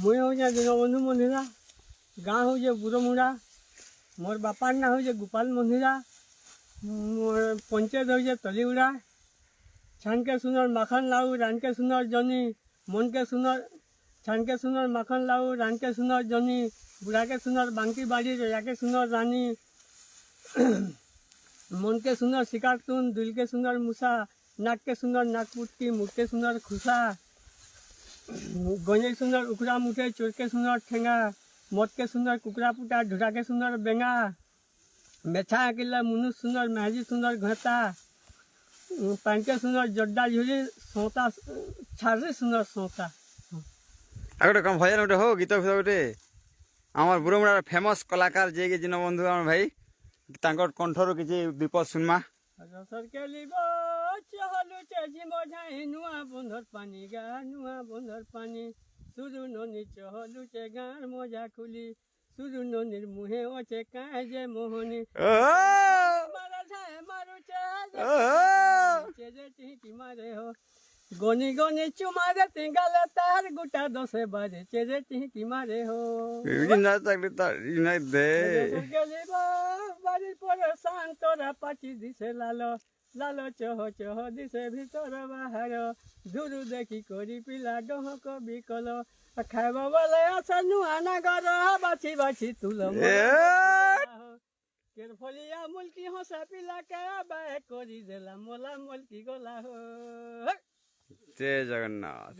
मुई हूँ दीनबंधु मंदिरा गाँ हूँ बुरमुड़ा मोर बापार ना हूँ गोपाल मंदिरा मोर पंचायत हूँ तलीगुड़ा छान के सुनर माखन लाऊ रान के सुनर जनी मन के सुनर छान के सुनर माखन लाऊ रान के सुनर जनी बुढ़ा के सुनर बांकी बाड़ी रोया के सुनर रानी मन के सुनर शिकार तुन दिल के सुनर मूसा नाक के सुनर नाकपुटकी मुख के सुनर खुसा गंजे सुनर उखड़ा मुठे चोर के सुनर ठेंगा मत के सुनर कुकड़ा पुटा ढूढ़ा के सुनर बेंगा मेछा अकेला मुनु सुनर महजी सुनर घटा पान के सुनर जड्डा झुरी सोता छारे सुनर सोता आगे कम भजन गोटे हो गीत फीत गोटे आम बुरमुड़ार फेमस कलाकार जे कि दीनबंधु आम भाई तांकर कंठर किसी विपद सुनमा रसर के लिबो चहलु चेजी मझाई नुआ बंधर पानी गा नुआ बंधर पानी सुरु ननी चहलु चे गार मजा खुली सुरु ननीर मुहे ओचे काजे मोहनी मारा जाए मारू चेजे टिकी मारे हो गनी गनी चुमारे तिंगाले तार गुटा दसे बाजे चेजे टिकी मारे हो बाड़ी पर शांतरा पाची दिसे लालो लालो चह चह दिसे भीतर बाहर दूर देखी करी पिला डहक बिकल खाइब बोले आशा नुआ नागर बाछी बाछी तुल केरफलिया मुल्की हंसा पिला के बाए करी देला मोला मुल्की गला हो जय जगन्नाथ।